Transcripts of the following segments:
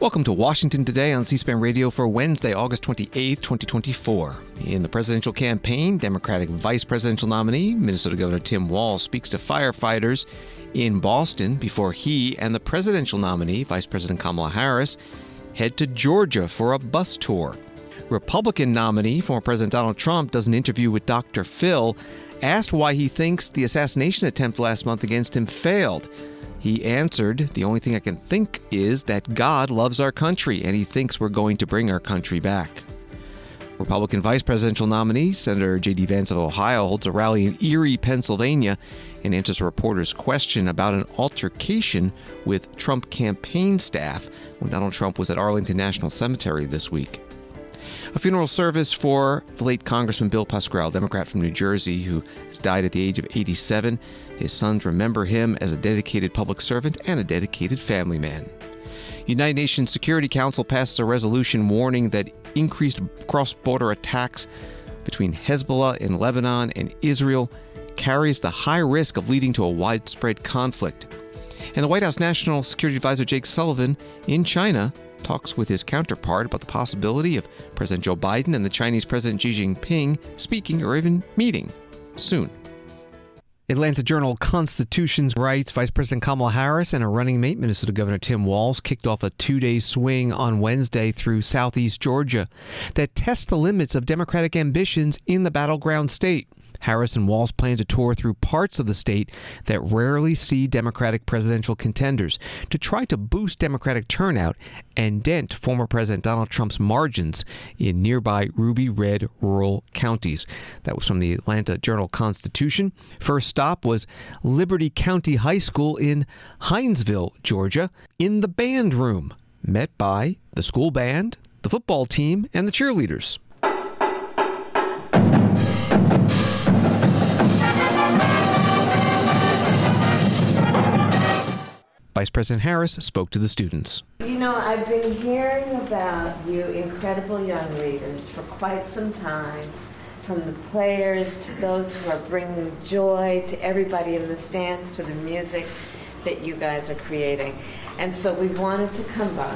Welcome to Washington Today on C-SPAN Radio for Wednesday, August 28th, 2024. In the presidential campaign, Democratic Vice Presidential Nominee, Minnesota Governor Tim Walz, speaks to firefighters in Boston before he and the presidential nominee, Vice President Kamala Harris, head to Georgia for a bus tour. Republican nominee, former President Donald Trump, does an interview with Dr. Phil, asked why he thinks the assassination attempt last month against him failed. He answered, "The only thing I can think is that God loves our country, and he thinks we're going to bring our country back." Republican vice presidential nominee, Senator J.D. Vance of Ohio, holds a rally in Erie, Pennsylvania, and answers a reporter's question about an altercation with Trump campaign staff when Donald Trump was at Arlington National Cemetery this week. A funeral service for the late Congressman Bill Pascrell, Democrat from New Jersey, who has died at the age of 87. His sons remember him as a dedicated public servant and a dedicated family man. United Nations Security Council passes a resolution warning that increased cross-border attacks between Hezbollah in Lebanon and Israel carries the high risk of leading to a widespread conflict. And the White House National Security Advisor Jake Sullivan in China talks with his counterpart about the possibility of President Joe Biden and the Chinese President Xi Jinping speaking or even meeting soon. Atlanta Journal-Constitution writes, Vice President Kamala Harris and her running mate, Minnesota Governor Tim Walz, kicked off a two-day swing on Wednesday through southeast Georgia that tests the limits of Democratic ambitions in the battleground state. Harris and Walz plan to tour through parts of the state that rarely see Democratic presidential contenders to try to boost Democratic turnout and dent former President Donald Trump's margins in nearby ruby red rural counties. That was from the Atlanta Journal-Constitution. First stop was Liberty County High School in Hinesville, Georgia, in the band room, met by the school band, the football team, and the cheerleaders. Vice President Harris spoke to the students. You know, I've been hearing about you incredible young leaders for quite some time, from the players to those who are bringing joy to everybody in the stands, to the music that you guys are creating. And so we wanted to come by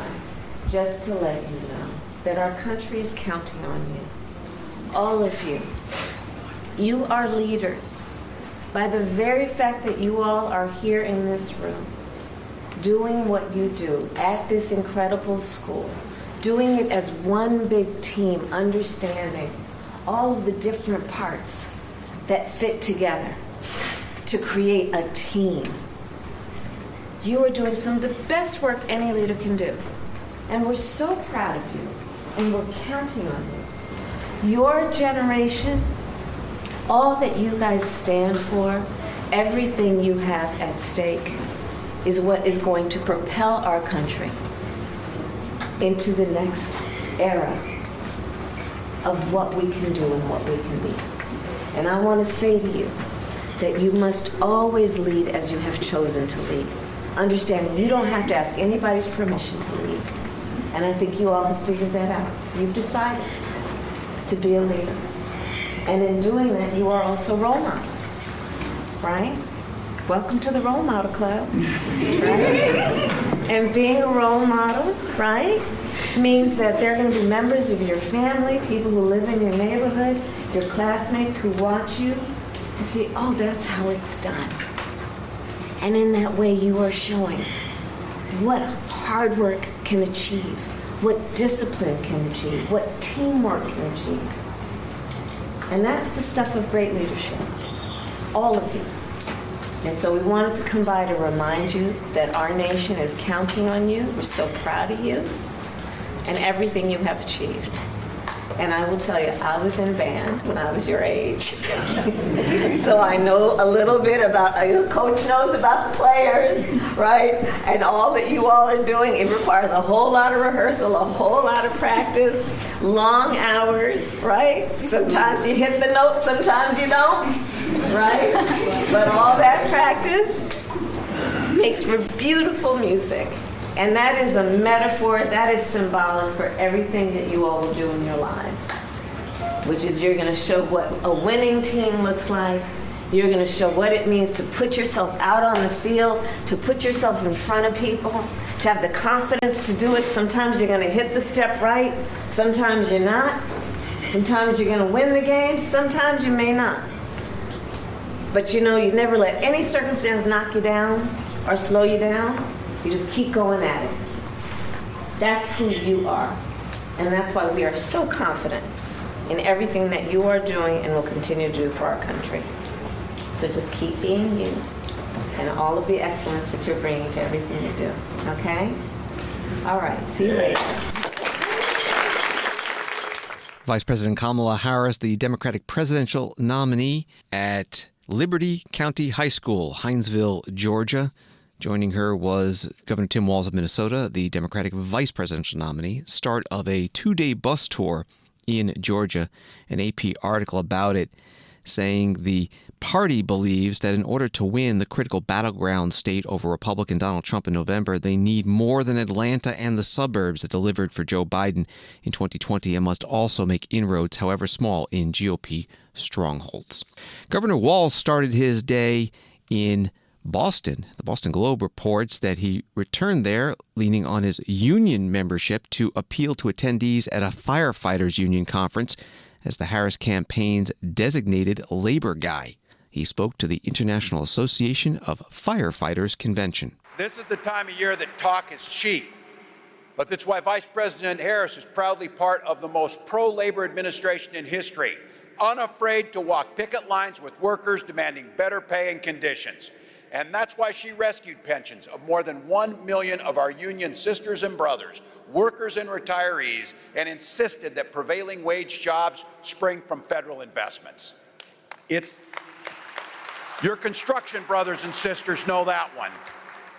just to let you know that our country is counting on you. All of you. You are leaders. By the very fact that you all are here in this room, doing what you do at this incredible school, doing it as one big team, understanding all of the different parts that fit together to create a team. You are doing some of the best work any leader can do. And we're so proud of you, and we're counting on you. Your generation, all that you guys stand for, everything you have at stake, is what is going to propel our country into the next era of what we can do and what we can be. And I want to say to you that you must always lead as you have chosen to lead, understanding you don't have to ask anybody's permission to lead. And I think you all have figured that out. You've decided to be a leader. And in doing that, you are also role models, right? Welcome to the Role Model Club, right? And being a role model, right, means that they're going to be members of your family, people who live in your neighborhood, your classmates who watch you to see, oh, that's how it's done. And in that way, you are showing what hard work can achieve, what discipline can achieve, what teamwork can achieve. And that's the stuff of great leadership, all of you. And so we wanted to come by to remind you that our nation is counting on you. We're so proud of you and everything you have achieved. And I will tell you, I was in band when I was your age. So I know a little bit about, Coach knows about the players, right? And all that you all are doing. It requires a whole lot of rehearsal, a whole lot of practice, long hours, right? Sometimes you hit the note, sometimes you don't, right? But all that practice makes for beautiful music. And that is a metaphor, that is symbolic for everything that you all will do in your lives, which is you're going to show what a winning team looks like. You're going to show what it means to put yourself out on the field, to put yourself in front of people, to have the confidence to do it. Sometimes you're going to hit the step right. Sometimes you're not. Sometimes you're going to win the game. Sometimes you may not. But you never let any circumstance knock you down or slow you down. You just keep going at it. That's who you are. And that's why we are so confident in everything that you are doing and will continue to do for our country. So just keep being you and all of the excellence that you're bringing to everything you do. Okay? All right. See you later. Vice President Kamala Harris, the Democratic presidential nominee at Liberty County High School, Hinesville, Georgia. Joining her was Governor Tim Walz of Minnesota, the Democratic vice presidential nominee. Start of a 2-day bus tour in Georgia. An AP article about it saying the party believes that in order to win the critical battleground state over Republican Donald Trump in November, they need more than Atlanta and the suburbs that delivered for Joe Biden in 2020 and must also make inroads, however small, in GOP strongholds. Governor Walz started his day in Boston. The Boston Globe reports that he returned there leaning on his union membership to appeal to attendees at a firefighters union conference as the Harris campaign's designated labor guy. He spoke to the International Association of Firefighters convention. This is the time of year that talk is cheap. But that's why Vice President Harris is proudly part of the most pro-labor administration in history, unafraid to walk picket lines with workers demanding better pay and conditions. And that's why she rescued pensions of more than 1 million of our union sisters and brothers, workers and retirees, and insisted that prevailing wage jobs spring from federal investments. Your construction brothers and sisters know that one.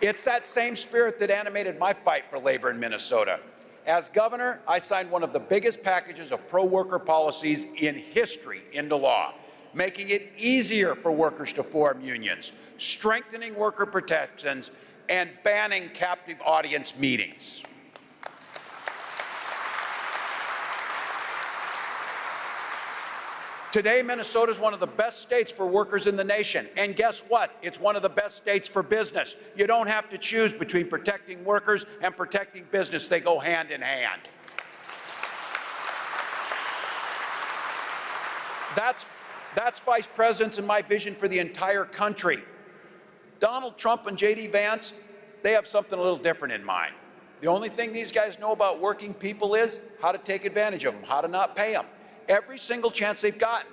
It's that same spirit that animated my fight for labor in Minnesota. As governor, I signed one of the biggest packages of pro-worker policies in history into law, making it easier for workers to form unions, strengthening worker protections, and banning captive audience meetings. Today, Minnesota is one of the best states for workers in the nation. And guess what? It's one of the best states for business. You don't have to choose between protecting workers and protecting business. They go hand in hand. That's Vice President's and my vision for the entire country. Donald Trump and J.D. Vance, they have something a little different in mind. The only thing these guys know about working people is how to take advantage of them, how to not pay them. Every single chance they've gotten,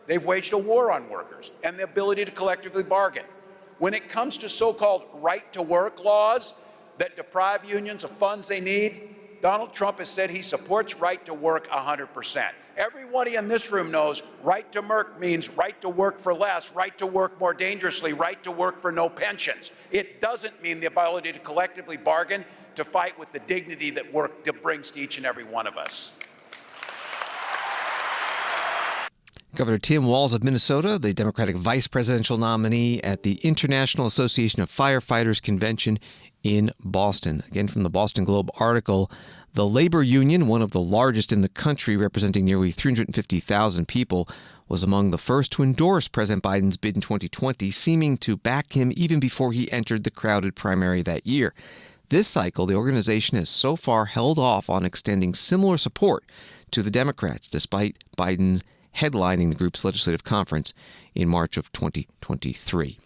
they've waged a war on workers and the ability to collectively bargain. When it comes to so-called right-to-work laws that deprive unions of funds they need, Donald Trump has said he supports right to work 100%. Everybody in this room knows right to work means right to work for less, right to work more dangerously, right to work for no pensions. It doesn't mean the ability to collectively bargain to fight with the dignity that work brings to each and every one of us. Governor Tim Walz of Minnesota, the Democratic vice presidential nominee at the International Association of Firefighters convention in Boston. Again, from the Boston Globe article, the labor union, one of the largest in the country, representing nearly 350,000 people, was among the first to endorse President Biden's bid in 2020, seeming to back him even before he entered the crowded primary that year. This cycle, the organization has so far held off on extending similar support to the Democrats, despite Biden's headlining the group's legislative conference in March of 2023.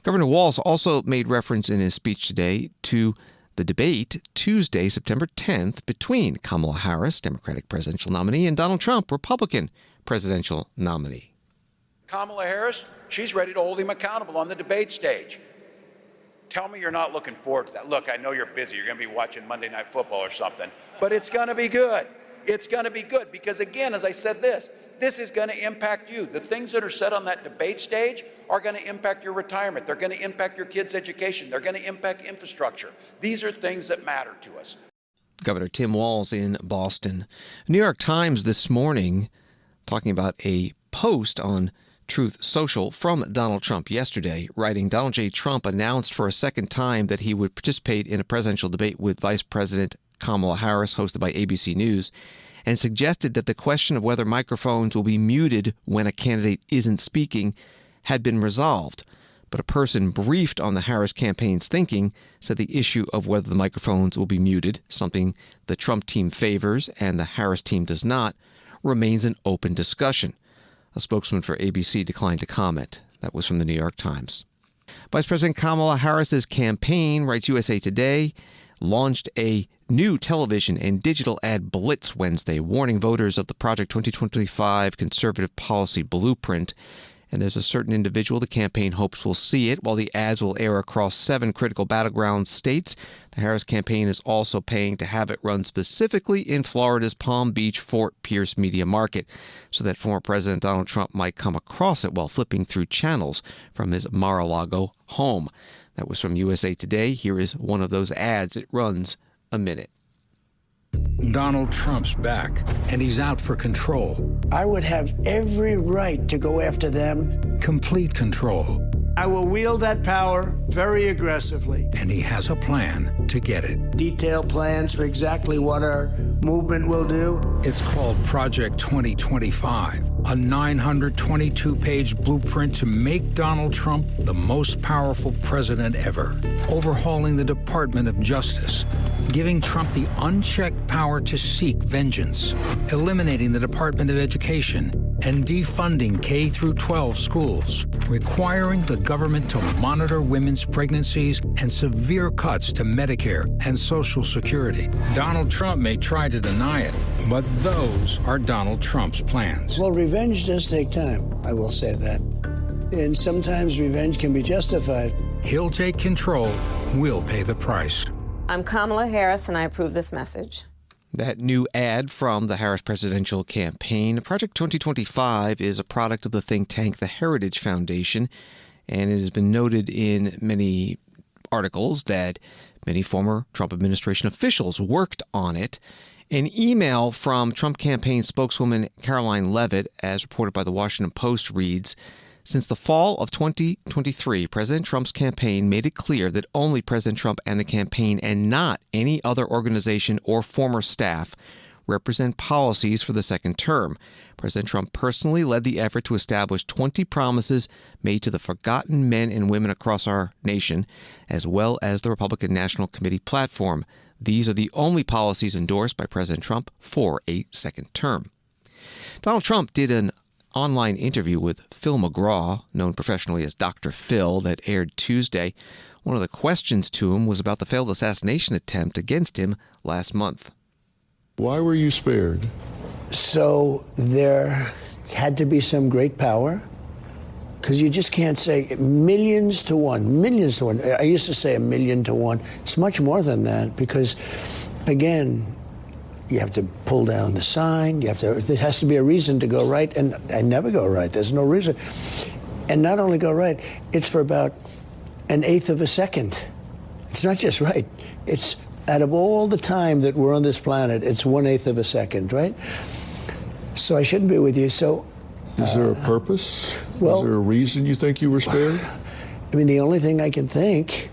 Governor Walz also made reference in his speech today to the debate Tuesday, September 10th, between Kamala Harris, Democratic presidential nominee, and Donald Trump, Republican presidential nominee. Kamala Harris, she's ready to hold him accountable on the debate stage. Tell me you're not looking forward to that. Look, I know you're busy. You're going to be watching Monday Night Football or something, but it's going to be good. It's going to be good because, again, as I said this is going to impact you. The things that are said on that debate stage are going to impact your retirement. They're going to impact your kids' education. They're going to impact infrastructure. These are things that matter to us. Governor Tim Walz in Boston. New York Times this morning talking about a post on Truth Social from Donald Trump yesterday, writing, Donald J. Trump announced for a second time that he would participate in a presidential debate with Vice President Kamala Harris, hosted by ABC News, and suggested that the question of whether microphones will be muted when a candidate isn't speaking had been resolved. But a person briefed on the Harris campaign's thinking said the issue of whether the microphones will be muted, something the Trump team favors and the Harris team does not, remains an open discussion. A spokesman for ABC declined to comment. That was from the New York Times. Vice President Kamala Harris's campaign, writes USA Today, launched a new television and digital ad blitz Wednesday, warning voters of the Project 2025 conservative policy blueprint. And there's a certain individual the campaign hopes will see it. While the ads will air across 7 critical battleground states, the Harris campaign is also paying to have it run specifically in Florida's Palm Beach-Fort Pierce media market, so that former President Donald Trump might come across it while flipping through channels from his Mar-a-Lago home. That was from USA Today. Here is one of those ads. It runs a minute. Donald Trump's back, and he's out for control. I would have every right to go after them. Complete control. I will wield that power very aggressively. And he has a plan to get it. Detailed plans for exactly what our movement will do. It's called Project 2025, a 922-page blueprint to make Donald Trump the most powerful president ever. Overhauling the Department of Justice, giving Trump the unchecked power to seek vengeance, eliminating the Department of Education, and defunding K-12 schools, requiring the government to monitor women's pregnancies, and severe cuts to Medicare and Social Security. Donald Trump may try to deny it, but those are Donald Trump's plans. Well, revenge does take time, I will say that. And sometimes revenge can be justified. He'll take control. We'll pay the price. I'm Kamala Harris, and I approve this message. That new ad from the Harris presidential campaign. Project 2025 is a product of the think tank The Heritage Foundation, and it has been noted in many articles that many former Trump administration officials worked on it. An email from Trump campaign spokeswoman Caroline Leavitt, as reported by the Washington Post, reads, "Since the fall of 2023, President Trump's campaign made it clear that only President Trump and the campaign, and not any other organization or former staff, represent policies for the second term. President Trump personally led the effort to establish 20 promises made to the forgotten men and women across our nation, as well as the Republican National Committee platform. These are the only policies endorsed by President Trump for a second term." Donald Trump did an online interview with Phil McGraw, known professionally as Dr. Phil, that aired Tuesday. One of the questions to him was about the failed assassination attempt against him last month. Why were you spared? So there had to be some great power, because you just can't say millions to one. I used to say 1,000,000 to 1. It's much more than that, because, again, you have to pull down the sign. There has to be a reason to go right, and I never go right. There's no reason. And not only go right, it's for about 1/8 of a second. It's not just right. It's out of all the time that we're on this planet, it's 1/8 of a second, right? So I shouldn't be with you. So is there a purpose? Well, is there a reason you think you were spared? I mean, the only thing I can think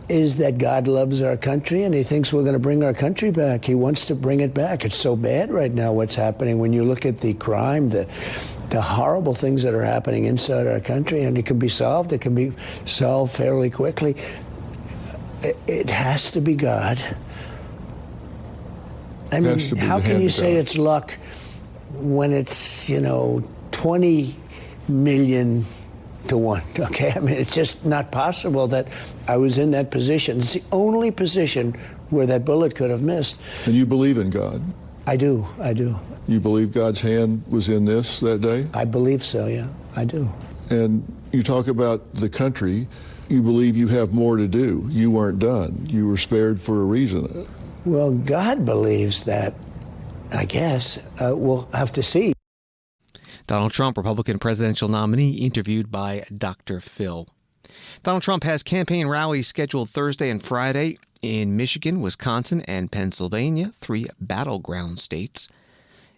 is that God loves our country, and he thinks we're going to bring our country back. He wants to bring it back. It's so bad right now what's happening. When you look at the crime, the horrible things that are happening inside our country, and it can be solved. It can be solved fairly quickly. It has to be God. I mean, how can you say it's luck when it's, 20 million to 1, okay? I mean, it's just not possible that I was in that position. It's the only position where that bullet could have missed. And you believe in God? I do. You believe God's hand was in this that day? I believe so, yeah, I do. And you talk about the country. You believe you have more to do. You weren't done. You were spared for a reason. Well, God believes that, I guess. We'll have to see. Donald Trump, Republican presidential nominee, interviewed by Dr. Phil. Donald Trump has campaign rallies scheduled Thursday and Friday in Michigan, Wisconsin, and Pennsylvania, 3 battleground states.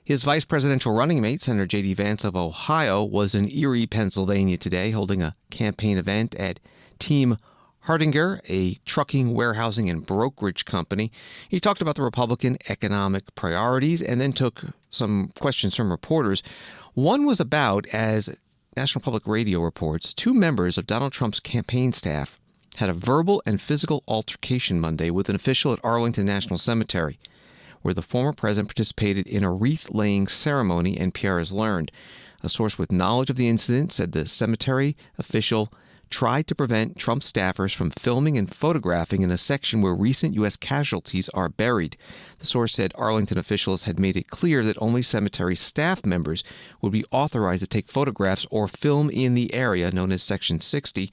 His vice presidential running mate, Senator J.D. Vance of Ohio, was in Erie, Pennsylvania today, holding a campaign event at Team Hardinger, a trucking, warehousing, and brokerage company. He talked about the Republican economic priorities and then took some questions from reporters. One was about, as National Public Radio reports 2 members of Donald Trump's campaign staff had a verbal and physical altercation Monday with an official at Arlington National Cemetery, where the former president participated in a wreath-laying ceremony, NPR has learned. A source with knowledge of the incident said the cemetery official tried to prevent Trump staffers from filming and photographing in a section where recent U.S. casualties are buried. The source said Arlington officials had made it clear that only cemetery staff members would be authorized to take photographs or film in the area known as Section 60.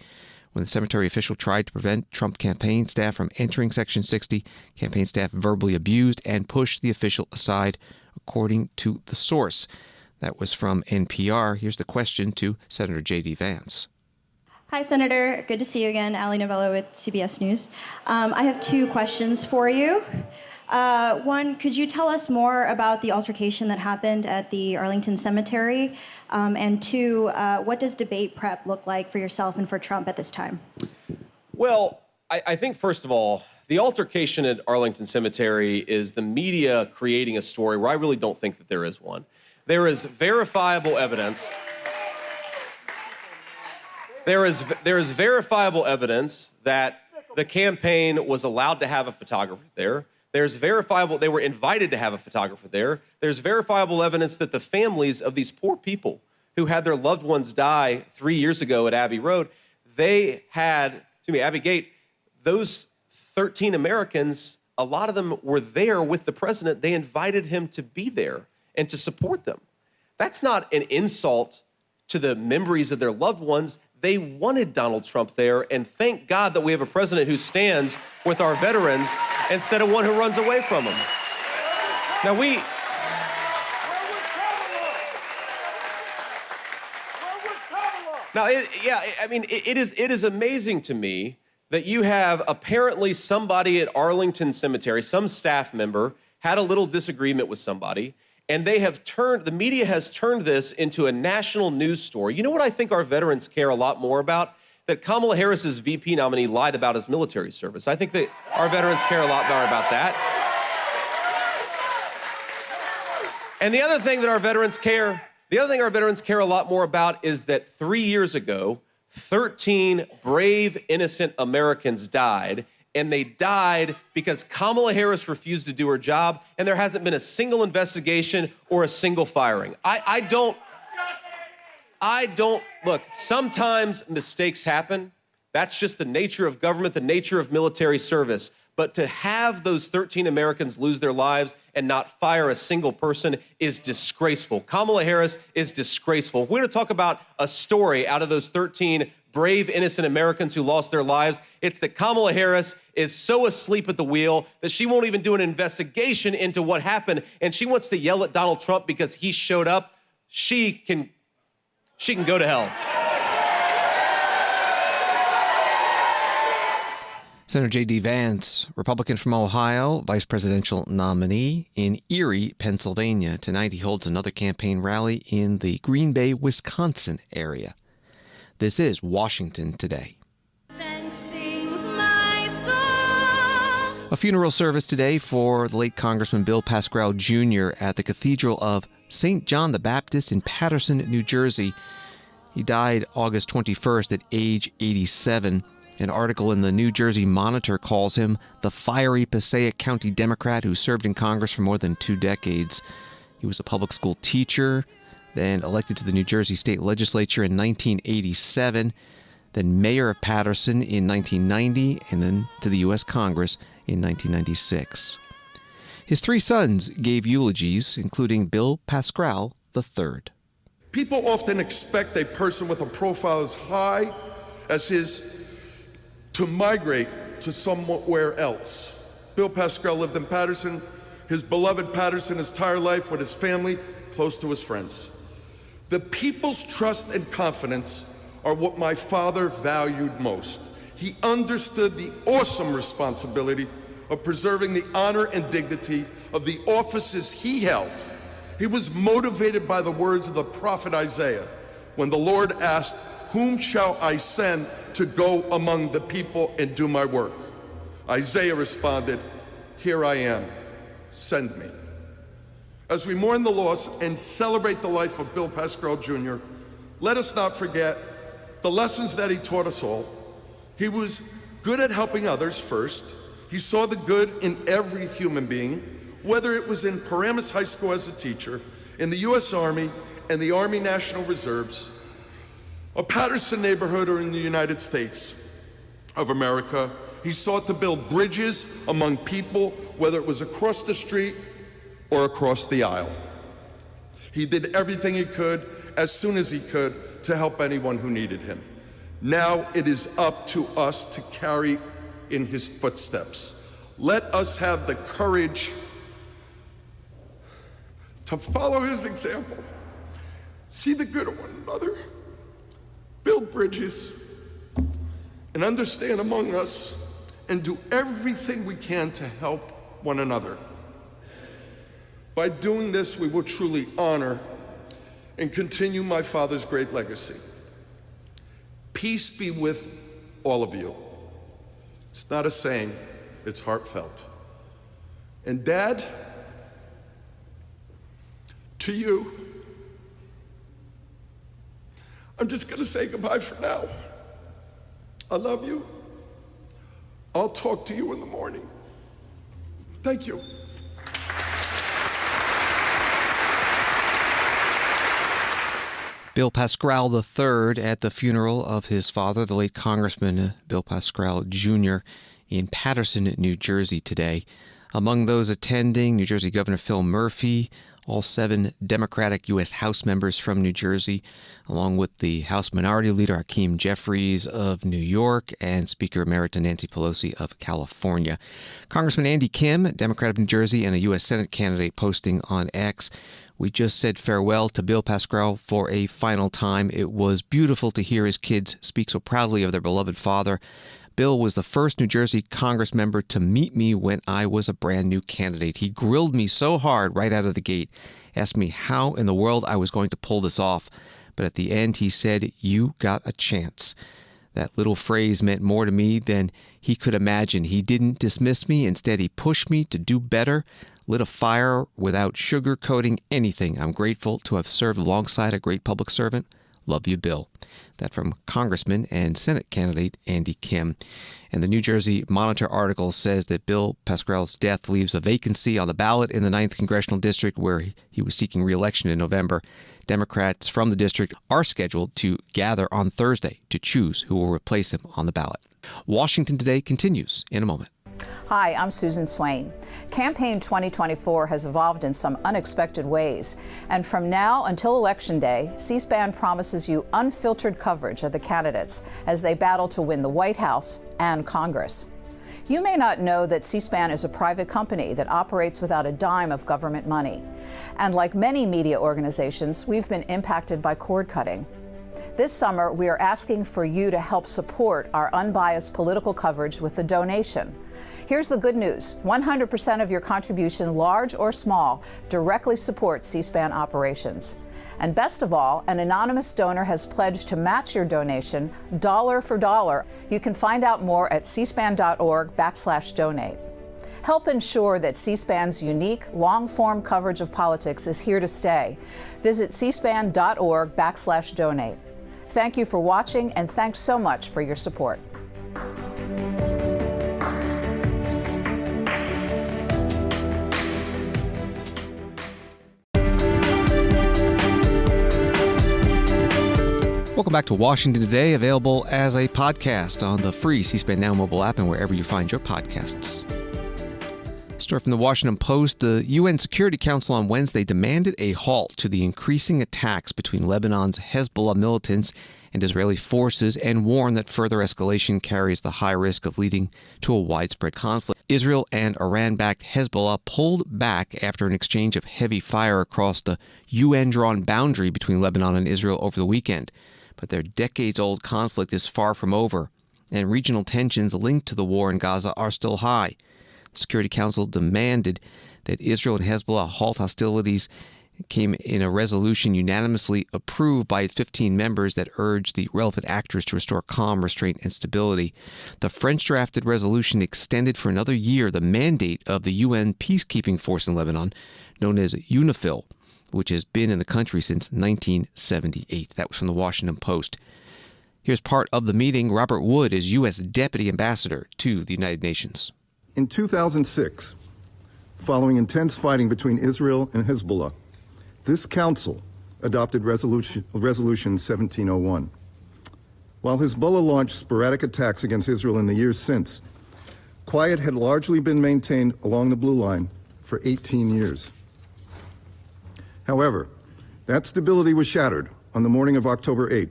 When the cemetery official tried to prevent Trump campaign staff from entering Section 60, campaign staff verbally abused and pushed the official aside, according to the source. That was from NPR. Here's the question to Senator J.D. Vance. Hi, Senator. Good to see you again. Ali Novello with CBS News. I have 2 questions for you. One, could you tell us more about the altercation that happened at the Arlington Cemetery? And 2, what does debate prep look like for yourself and for Trump at this time? Well, I think, first of all, the altercation at Arlington Cemetery is the media creating a story where I really don't think that there is one. There is verifiable evidence. There is verifiable evidence that the campaign was allowed to have a photographer there. There's verifiable, they were invited to have a photographer there. There's verifiable evidence that the families of these poor people who had their loved ones die 3 years ago at Abbey Road, Abbey Gate, those 13 Americans, a lot of them were there with the president. They invited him to be there and to support them. That's not an insult to the memories of their loved ones. They wanted Donald Trump there, and thank God that we have a president who stands with our veterans instead of one who runs away from them. Now it is amazing to me that you have apparently somebody at Arlington Cemetery, some staff member, had a little disagreement with somebody, and the media has turned this into a national news story. You know what I think our veterans care a lot more about? That Kamala Harris's VP nominee lied about his military service. I think that our veterans care a lot more about that. And the other thing our veterans care a lot more about is that 3 years ago, 13 brave, innocent Americans died, and they died because Kamala Harris refused to do her job, and there hasn't been a single investigation or a single firing. Look, sometimes mistakes happen. That's just the nature of government, the nature of military service. But to have those 13 Americans lose their lives and not fire a single person is disgraceful. Kamala Harris is disgraceful. We're going to talk about a story out of those 13 brave, innocent Americans who lost their lives. It's that Kamala Harris is so asleep at the wheel that she won't even do an investigation into what happened, and she wants to yell at Donald Trump because he showed up. She can go to hell. Senator J.D. Vance, Republican from Ohio, vice presidential nominee in Erie, Pennsylvania. Tonight he holds another campaign rally in the Green Bay, Wisconsin area. This is Washington Today. A funeral service today for the late Congressman Bill Pascrell Jr. at the Cathedral of St. John the Baptist in Paterson, New Jersey. He died August 21st at age 87. An article in the New Jersey Monitor calls him the fiery Passaic County Democrat who served in Congress for more than 2 decades. He was a public school teacher, then elected to the New Jersey State Legislature in 1987, then mayor of Paterson in 1990, and then to the U.S. Congress in 1996. His 3 sons gave eulogies, including Bill Pascrell III. People often expect a person with a profile as high as his to migrate to somewhere else. Bill Pascrell lived in Paterson, his beloved Paterson, his entire life with his family, close to his friends. The people's trust and confidence are what my father valued most. He understood the awesome responsibility of preserving the honor and dignity of the offices he held. He was motivated by the words of the prophet Isaiah when the Lord asked, "Whom shall I send to go among the people and do my work?" Isaiah responded, "Here I am, send me." As we mourn the loss and celebrate the life of Bill Pascrell Jr., Let us not forget the lessons that he taught us all. He was good at helping others first. He saw the good in every human being, whether it was in Paramus High School as a teacher, in the U.S. Army and the Army National Reserves, a Paterson neighborhood, or in the United States of America. He sought to build bridges among people, whether it was across the street or across the aisle. He did everything he could, as soon as he could, to help anyone who needed him. Now it is up to us to carry in his footsteps. Let us have the courage to follow his example, see the good of one another, build bridges, and understand among us, and do everything we can to help one another. By doing this, we will truly honor and continue my father's great legacy. Peace be with all of you. It's not a saying, it's heartfelt. And Dad, to you, I'm just gonna say goodbye for now. I love you. I'll talk to you in the morning. Thank you. Bill Pascrell III at the funeral of his father, the late Congressman Bill Pascrell Jr. in Paterson, New Jersey today. Among those attending, New Jersey Governor Phil Murphy, all 7 Democratic U.S. House members from New Jersey, along with the House Minority Leader Hakeem Jeffries of New York and Speaker Emerita Nancy Pelosi of California. Congressman Andy Kim, Democrat of New Jersey and a U.S. Senate candidate, posting on X, "We just said farewell to Bill Pascrell for a final time. It was beautiful to hear his kids speak so proudly of their beloved father. Bill was the first New Jersey Congress member to meet me when I was a brand new candidate. He grilled me so hard right out of the gate, asked me how in the world I was going to pull this off. But at the end, he said, 'You got a chance.' That little phrase meant more to me than he could imagine. He didn't dismiss me. Instead, he pushed me to do better, lit a fire without sugarcoating anything. I'm grateful to have served alongside a great public servant. Love you, Bill." That from Congressman and Senate candidate Andy Kim. And the New Jersey Monitor article says that Bill Pascrell's death leaves a vacancy on the ballot in the 9th Congressional District, where he was seeking re-election in November. Democrats from the district are scheduled to gather on Thursday to choose who will replace him on the ballot. Washington Today continues in a moment. Hi, I'm Susan Swain. Campaign 2024 has evolved in some unexpected ways. And from now until Election Day, C-SPAN promises you unfiltered coverage of the candidates as they battle to win the White House and Congress. You may not know that C-SPAN is a private company that operates without a dime of government money. And like many media organizations, we've been impacted by cord cutting. This summer, we are asking for you to help support our unbiased political coverage with a donation. Here's the good news. 100% of your contribution, large or small, directly supports C-SPAN operations. And best of all, an anonymous donor has pledged to match your donation dollar for dollar. You can find out more at cspan.org/donate. Help ensure that C-SPAN's unique, long-form coverage of politics is here to stay. Visit cspan.org/donate. Thank you for watching, and thanks so much for your support. Welcome back to Washington Today, available as a podcast on the free C-SPAN Now mobile app and wherever you find your podcasts. Story from the Washington Post. The UN Security Council on Wednesday demanded a halt to the increasing attacks between Lebanon's Hezbollah militants and Israeli forces and warned that further escalation carries the high risk of leading to a widespread conflict. Israel and Iran-backed Hezbollah pulled back after an exchange of heavy fire across the UN-drawn boundary between Lebanon and Israel over the weekend. But their decades-old conflict is far from over, and regional tensions linked to the war in Gaza are still high. The Security Council demanded that Israel and Hezbollah halt hostilities. It came in a resolution unanimously approved by its 15 members that urged the relevant actors to restore calm, restraint, and stability. The French-drafted resolution extended for another year the mandate of the UN peacekeeping force in Lebanon, known as UNIFIL, which has been in the country since 1978. That was from the Washington Post. Here's part of the meeting. Robert Wood is U.S. Deputy Ambassador to the United Nations. In 2006, following intense fighting between Israel and Hezbollah, this council adopted Resolution 1701. While Hezbollah launched sporadic attacks against Israel in the years since, quiet had largely been maintained along the Blue Line for 18 years. However, that stability was shattered on the morning of October 8,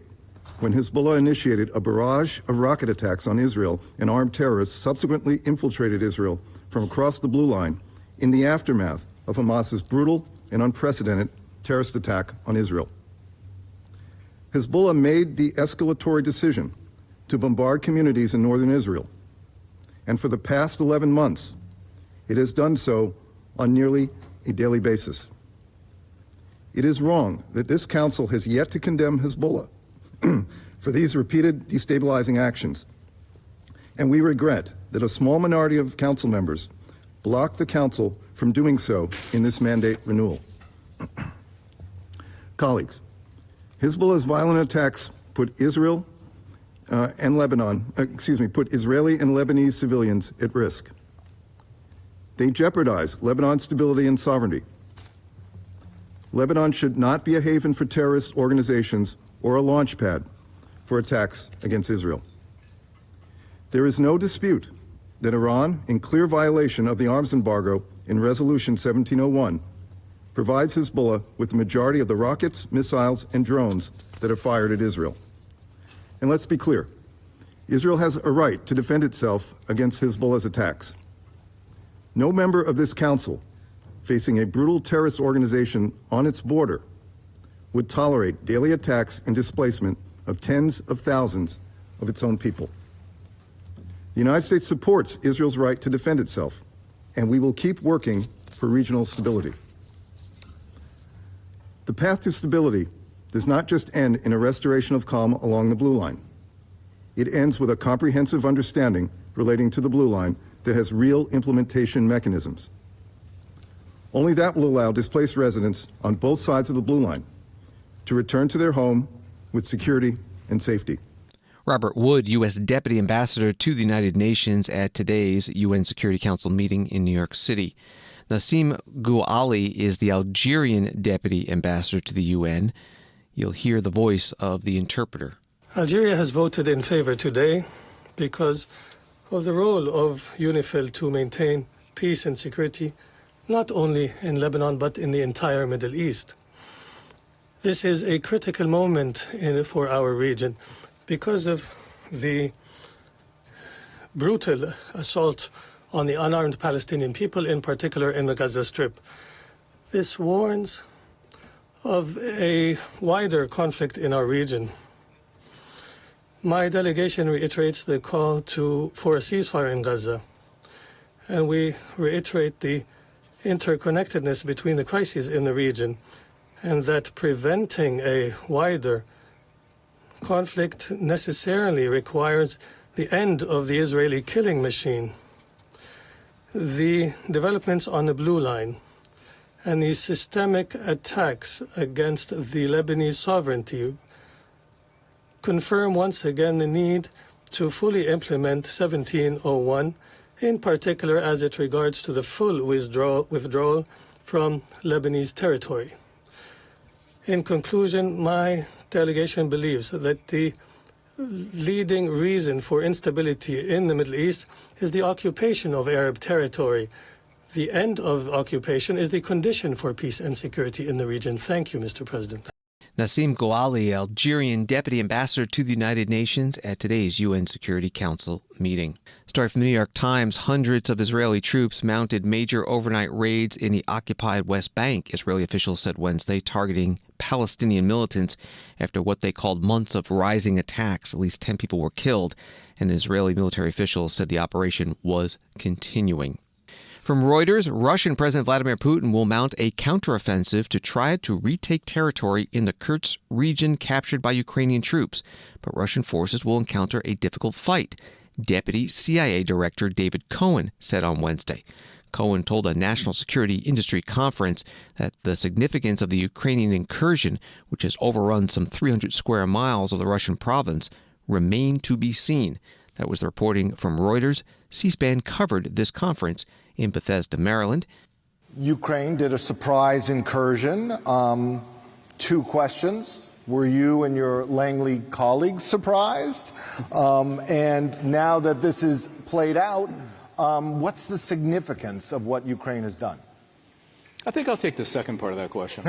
when Hezbollah initiated a barrage of rocket attacks on Israel, and armed terrorists subsequently infiltrated Israel from across the Blue Line in the aftermath of Hamas's brutal and unprecedented terrorist attack on Israel. Hezbollah made the escalatory decision to bombard communities in northern Israel, and for the past 11 months, it has done so on nearly a daily basis. It is wrong that this council has yet to condemn Hezbollah for these repeated destabilizing actions, and we regret that a small minority of council members blocked the council from doing so in this mandate renewal. Colleagues, Hezbollah's violent attacks put Israeli and Lebanese civilians at risk. They jeopardize Lebanon's stability and sovereignty. Lebanon should not be a haven for terrorist organizations or a launch pad for attacks against Israel. There is no dispute that Iran, in clear violation of the arms embargo in Resolution 1701, provides Hezbollah with the majority of the rockets, missiles, and drones that are fired at Israel. And let's be clear, Israel has a right to defend itself against Hezbollah's attacks. No member of this council facing a brutal terrorist organization on its border would tolerate daily attacks and displacement of tens of thousands of its own people. The United States supports Israel's right to defend itself, and we will keep working for regional stability. The path to stability does not just end in a restoration of calm along the Blue Line. It ends with a comprehensive understanding relating to the Blue Line that has real implementation mechanisms. Only that will allow displaced residents on both sides of the Blue Line to return to their home with security and safety. Robert Wood, U.S. Deputy Ambassador to the United Nations at today's UN Security Council meeting in New York City. Nassim Gouali is the Algerian Deputy Ambassador to the UN. You'll hear the voice of the interpreter. Algeria has voted in favor today because of the role of UNIFIL to maintain peace and security, not only in Lebanon, but in the entire Middle East. This is a critical moment for our region because of the brutal assault on the unarmed Palestinian people, in particular in the Gaza Strip. This warns of a wider conflict in our region. My delegation reiterates the call for a ceasefire in Gaza, and we reiterate the interconnectedness between the crises in the region, and that preventing a wider conflict necessarily requires the end of the Israeli killing machine. The developments on the Blue Line and the systemic attacks against the Lebanese sovereignty confirm once again the need to fully implement 1701, in particular as it regards to the full withdrawal from Lebanese territory. In conclusion, my delegation believes that the leading reason for instability in the Middle East is the occupation of Arab territory. The end of occupation is the condition for peace and security in the region. Thank you, Mr. President. Nassim Gouali, Algerian Deputy Ambassador to the United Nations at today's UN Security Council meeting. Story from the New York Times. Hundreds of Israeli troops mounted major overnight raids in the occupied West Bank, Israeli officials said Wednesday, targeting Palestinian militants after what they called months of rising attacks. At least 10 people were killed, and Israeli military officials said the operation was continuing. From Reuters, Russian President Vladimir Putin will mount a counteroffensive to try to retake territory in the Kursk region captured by Ukrainian troops, but Russian forces will encounter a difficult fight, Deputy CIA Director David Cohen said on Wednesday. Cohen told a national security industry conference that the significance of the Ukrainian incursion, which has overrun some 300 square miles of the Russian province, remain to be seen. That was the reporting from Reuters. C-SPAN covered this conference in Bethesda, Maryland. Ukraine did a surprise incursion. 2 questions. Were you and your Langley colleagues surprised? And now that this is played out, what's the significance of what Ukraine has done? I think I'll take the second part of that question.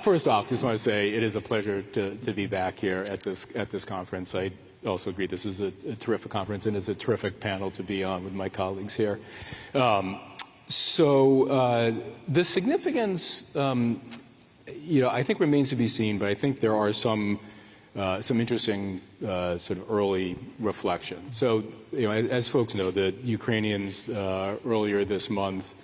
First off, just want to say it is a pleasure to be back here at this conference. I also agree this is a terrific conference and it's a terrific panel to be on with my colleagues here. So the significance, I think remains to be seen, but I think there are some interesting sort of early reflection. So, as folks know, the Ukrainians earlier this month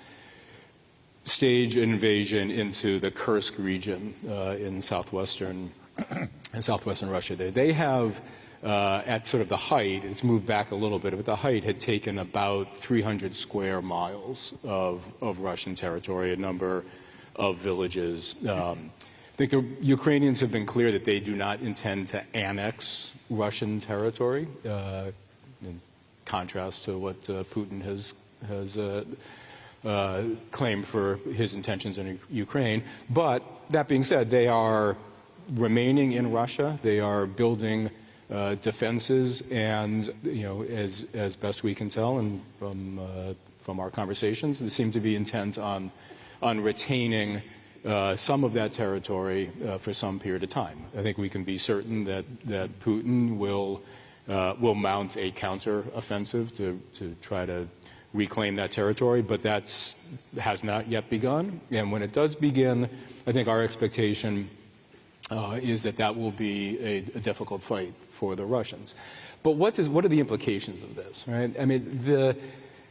staged an invasion into the Kursk region in southwestern Russia. They have, at sort of the height, it's moved back a little bit, but the height had taken about 300 square miles of Russian territory, a number of villages. I think the Ukrainians have been clear that they do not intend to annex Russian territory, in contrast to what Putin has claimed for his intentions in Ukraine. But that being said, they are remaining in Russia. They are building defenses, and as best we can tell, and from our conversations, they seem to be intent on retaining some of that territory for some period of time. I think we can be certain that Putin will mount a counter-offensive to try to reclaim that territory, but that has not yet begun. And when it does begin, I think our expectation is that will be a difficult fight for the Russians. But what are the implications of this, right? I mean,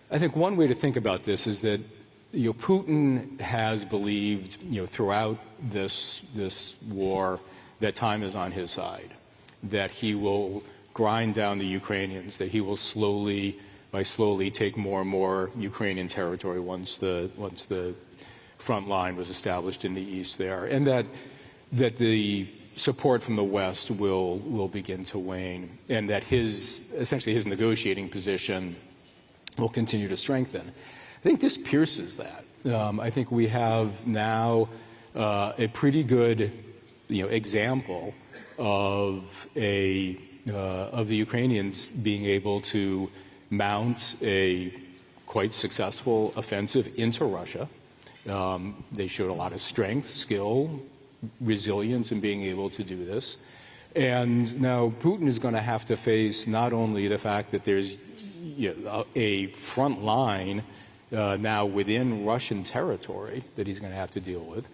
I think one way to think about this is that Putin has believed, throughout this war, that time is on his side, that he will grind down the Ukrainians, that he will slowly take more and more Ukrainian territory once the front line was established in the east there, and that the support from the West will begin to wane, and that essentially his negotiating position will continue to strengthen. I think this pierces that. I think we have now a pretty good, example of the Ukrainians being able to mount a quite successful offensive into Russia. They showed a lot of strength, skill, resilience in being able to do this. And now Putin is going to have to face not only the fact that there's a front line now within Russian territory that he's going to have to deal with.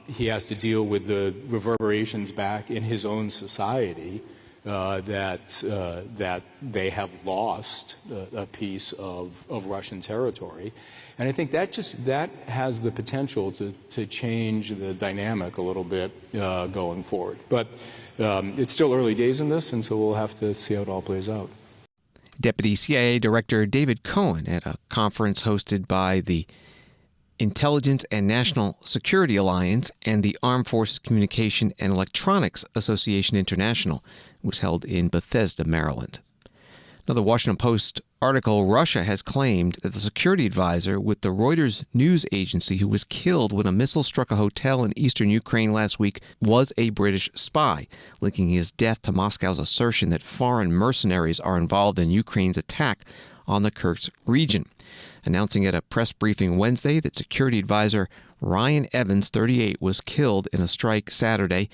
He has to deal with the reverberations back in his own society that they have lost a piece of Russian territory. And I think that has the potential to change the dynamic a little bit going forward. But it's still early days in this, and so we'll have to see how it all plays out. Deputy CIA Director David Cohen at a conference hosted by the Intelligence and National Security Alliance and the Armed Forces Communication and Electronics Association International. It was held in Bethesda, Maryland. Another Washington Post article, Russia has claimed that the security advisor with the Reuters news agency who was killed when a missile struck a hotel in eastern Ukraine last week was a British spy, linking his death to Moscow's assertion that foreign mercenaries are involved in Ukraine's attack on the Kursk region. Announcing at a press briefing Wednesday that security advisor Ryan Evans, 38, was killed in a strike Saturday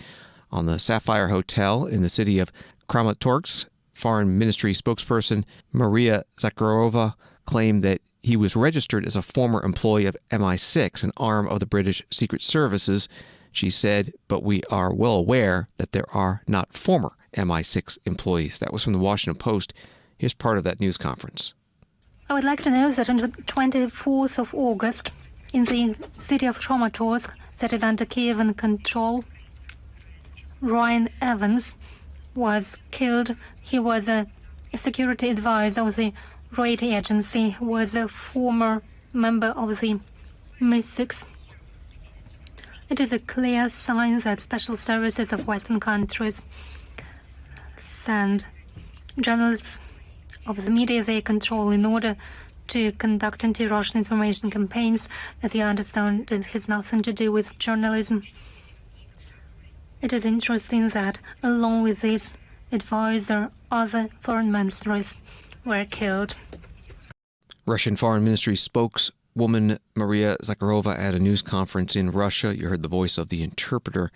on the Sapphire Hotel in the city of Kramatorsk. Foreign Ministry spokesperson Maria Zakharova claimed that he was registered as a former employee of MI6, an arm of the British Secret Services. She said, but we are well aware that there are not former MI6 employees. That was from the Washington Post. Here's part of that news conference. I would like to know that on the 24th of August, in the city of Kramatorsk, that is under Kievan control, Ryan Evans was killed. He was a security advisor of the Raid Agency was a former member of the MI6. It is a clear sign that special services of Western countries send journalists of the media they control in order to conduct anti-Russian information campaigns. As you understand, it has nothing to do with journalism. It is interesting that, along with this advisor, other foreign ministers were killed. Russian Foreign Ministry spokeswoman Maria Zakharova at a news conference in Russia. You heard the voice of the interpreter.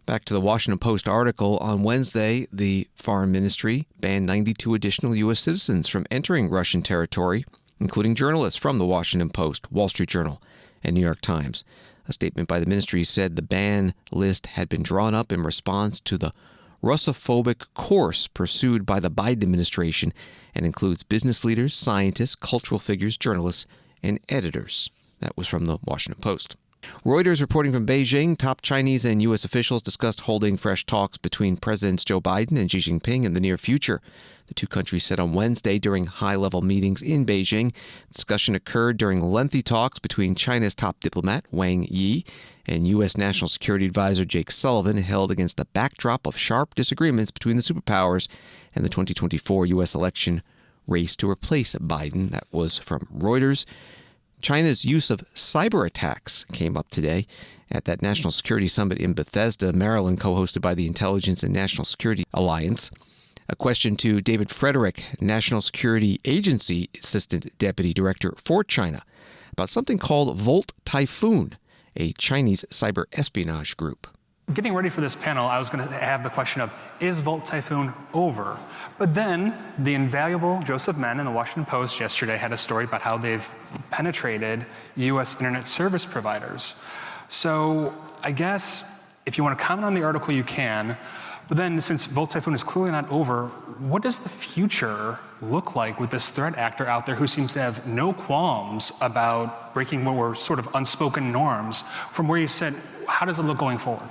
Back to the Washington Post article. On Wednesday, the Foreign Ministry banned 92 additional U.S. citizens from entering Russian territory, including journalists from the Washington Post, Wall Street Journal, and New York Times. A statement by the ministry said the ban list had been drawn up in response to the Russophobic course pursued by the Biden administration and includes business leaders, scientists, cultural figures, journalists, and editors. That was from the Washington Post. Reuters reporting from Beijing, top Chinese and U.S. officials discussed holding fresh talks between Presidents Joe Biden and Xi Jinping in the near future. The two countries said on Wednesday during high-level meetings in Beijing. Discussion occurred during lengthy talks between China's top diplomat, Wang Yi, and U.S. National Security Advisor Jake Sullivan, held against the backdrop of sharp disagreements between the superpowers and the 2024 U.S. election race to replace Biden. That was from Reuters. China's use of cyber attacks came up today at that National Security Summit in Bethesda, Maryland, co-hosted by the Intelligence and National Security Alliance. A question to David Frederick, National Security Agency Assistant Deputy Director for China, about something called Volt Typhoon, a Chinese cyber espionage group. Getting ready for this panel, I was going to have the question of, is Volt Typhoon over? But then the invaluable Joseph Menn in the Washington Post yesterday had a story about how they've penetrated U.S. internet service providers. So I guess if you want to comment on the article, you can. But then since Volt Typhoon is clearly not over, what does the future look like with this threat actor out there who seems to have no qualms about breaking what were sort of unspoken norms? From where you said, how does it look going forward?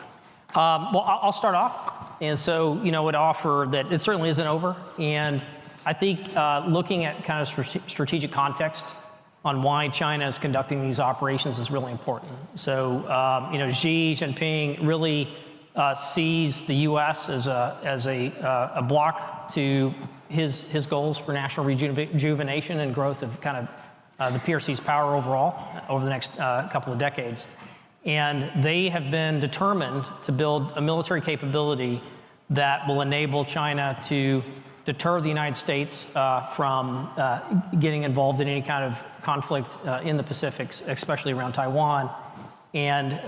Well, I'll start off. And so, would offer that it certainly isn't over. And I think looking at kind of strategic context on why China is conducting these operations is really important. So, Xi Jinping really sees the U.S. as a block to his goals for national rejuvenation and growth of kind of the PRC's power overall over the next couple of decades. And they have been determined to build a military capability that will enable China to deter the United States from getting involved in any kind of conflict in the Pacific, especially around Taiwan, and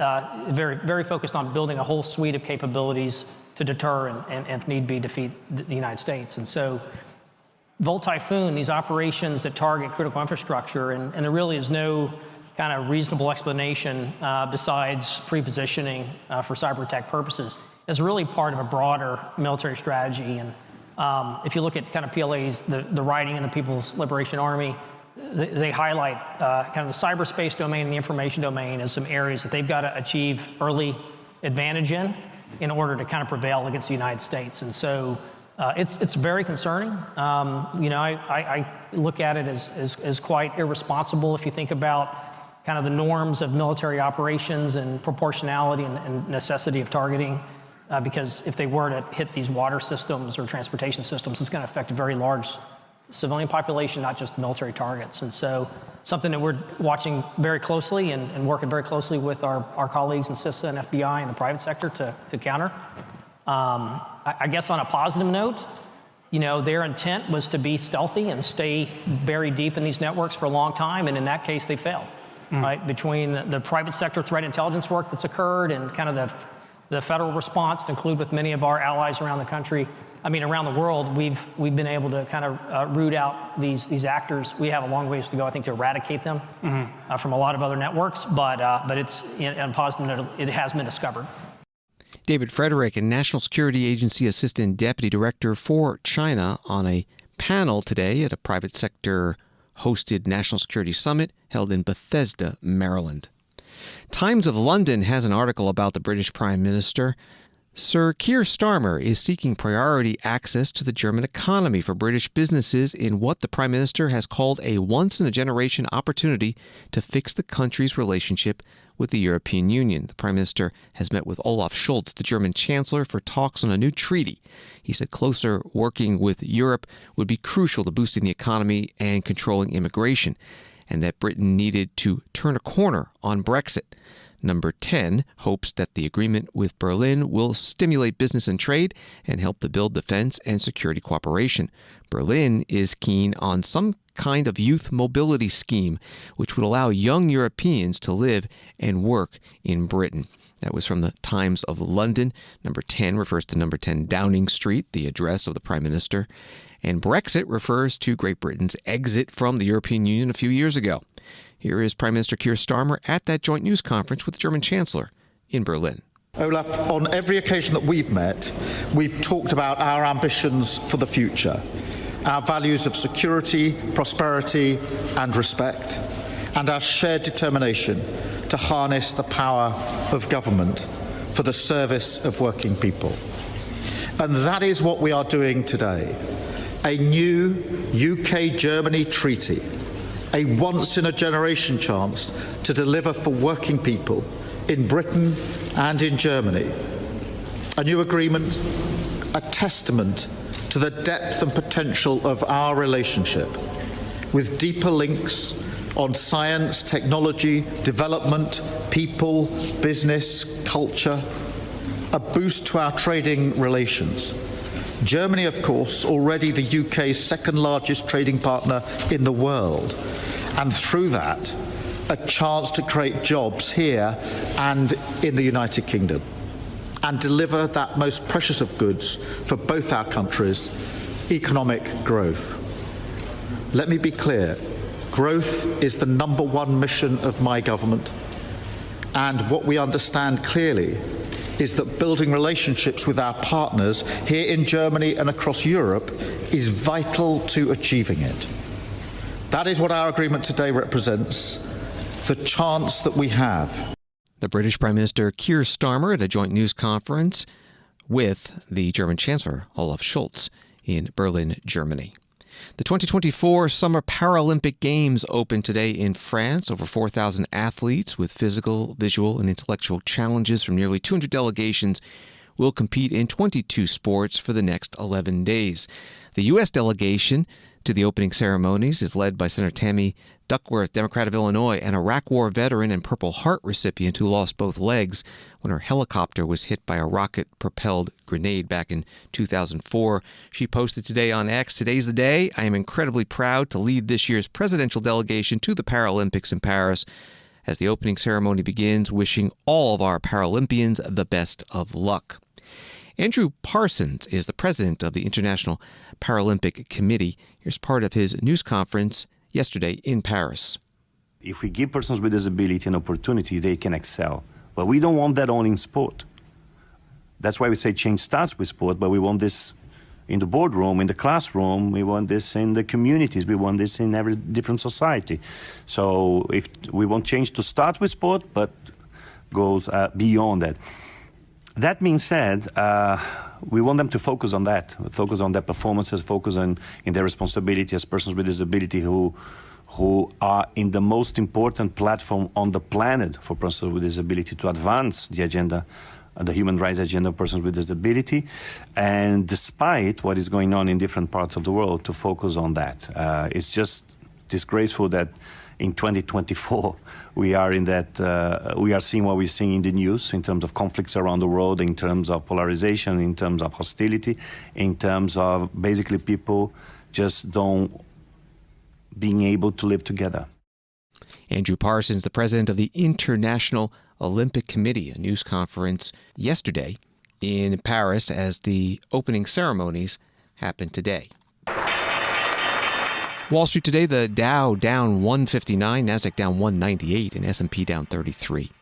very, very focused on building a whole suite of capabilities to deter and if need be, defeat the United States. And so Volt Typhoon, these operations that target critical infrastructure, and there really is no kind of reasonable explanation besides pre-positioning for cyber attack purposes, is really part of a broader military strategy. And if you look at kind of PLA's, the writing in the People's Liberation Army, they highlight kind of the cyberspace domain and the information domain as some areas that they've got to achieve early advantage in order to kind of prevail against the United States. And so it's very concerning. I look at it as quite irresponsible if you think about kind of the norms of military operations and proportionality and necessity of targeting, because if they were to hit these water systems or transportation systems, it's going to affect a very large civilian population, not just military targets. And so something that we're watching very closely and working very closely with our colleagues in CISA and FBI and the private sector to counter. I guess on a positive note, their intent was to be stealthy and stay buried deep in these networks for a long time, and in that case, they failed. Right, between the private sector threat intelligence work that's occurred and kind of the federal response to include with many of our allies around the country, around the world, we've been able to kind of root out these actors. We have a long ways to go, I think, to eradicate them from a lot of other networks, but it's in positive note, it has been discovered. David Frederick, a National Security Agency Assistant Deputy Director for China, on a panel today at a private sector hosted National Security Summit held in Bethesda, Maryland. Times of London has an article about the British Prime Minister Sir Keir Starmer is seeking priority access to the German economy for British businesses in what the Prime Minister has called a once-in-a-generation opportunity to fix the country's relationship with the European Union. The Prime Minister has met with Olaf Scholz, the German Chancellor, for talks on a new treaty. He said closer working with Europe would be crucial to boosting the economy and controlling immigration, and that Britain needed to turn a corner on Brexit. Number 10 hopes that the agreement with Berlin will stimulate business and trade and help to build defense and security cooperation. Berlin is keen on some kind of youth mobility scheme, which would allow young Europeans to live and work in Britain. That was from the Times of London. Number 10 refers to number 10 Downing Street, the address of the Prime Minister. And Brexit refers to Great Britain's exit from the European Union a few years ago. Here is Prime Minister Keir Starmer at that joint news conference with the German Chancellor in Berlin. Olaf, on every occasion that we've met, we've talked about our ambitions for the future, our values of security, prosperity and respect, and our shared determination to harness the power of government for the service of working people. And that is what we are doing today. A new UK-Germany treaty, a once-in-a-generation chance to deliver for working people in Britain and in Germany. A new agreement, a testament to the depth and potential of our relationship, with deeper links on science, technology, development, people, business, culture, a boost to our trading relations. Germany, of course, already the UK's second largest trading partner in the world, and through that, a chance to create jobs here and in the United Kingdom, and deliver that most precious of goods for both our countries, economic growth. Let me be clear, growth is the number one mission of my government, and what we understand clearly is that building relationships with our partners here in Germany and across Europe is vital to achieving it. That is what our agreement today represents, the chance that we have. The British Prime Minister Keir Starmer at a joint news conference with the German Chancellor Olaf Scholz in Berlin, Germany. The 2024 Summer Paralympic Games open today in France. Over 4,000 athletes with physical, visual, and intellectual challenges from nearly 200 delegations will compete in 22 sports for the next 11 days. The U.S. delegation to the opening ceremonies is led by Senator Tammy Duckworth, Democrat of Illinois, an Iraq War veteran and Purple Heart recipient who lost both legs when her helicopter was hit by a rocket-propelled grenade back in 2004. She posted today on X, "Today's the day. I am incredibly proud to lead this year's presidential delegation to the Paralympics in Paris. As the opening ceremony begins, wishing all of our Paralympians the best of luck." Andrew Parsons is the president of the International Paralympic Committee. Here's part of his news conference yesterday in Paris. If we give persons with disability an opportunity, they can excel. But we don't want that only in sport. That's why we say change starts with sport, but we want this in the boardroom, in the classroom, we want this in the communities, we want this in every different society. So if we want change to start with sport, but goes beyond that. That being said, we want them to focus on that, focus on their performances, focus on in their responsibility as persons with disability who are in the most important platform on the planet for persons with disability to advance the agenda, the human rights agenda of persons with disability, and despite what is going on in different parts of the world, to focus on that. It's just disgraceful that in 2024 we are in that we are seeing what we're seeing in the news in terms of conflicts around the world, in terms of polarization, in terms of hostility, in terms of basically people just don't being able to live together. Andrew Parsons, the president of the International Olympic Committee, a news conference yesterday in Paris as the opening ceremonies happened today. Wall Street today, the Dow down 159, Nasdaq down 198, and S&P down 33.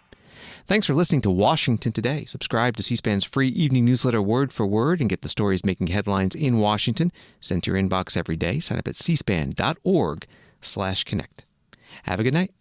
Thanks for listening to Washington Today. Subscribe to C-SPAN's free evening newsletter word for word and get the stories making headlines in Washington sent to your inbox every day. Sign up at cspan.org/connect. Have a good night.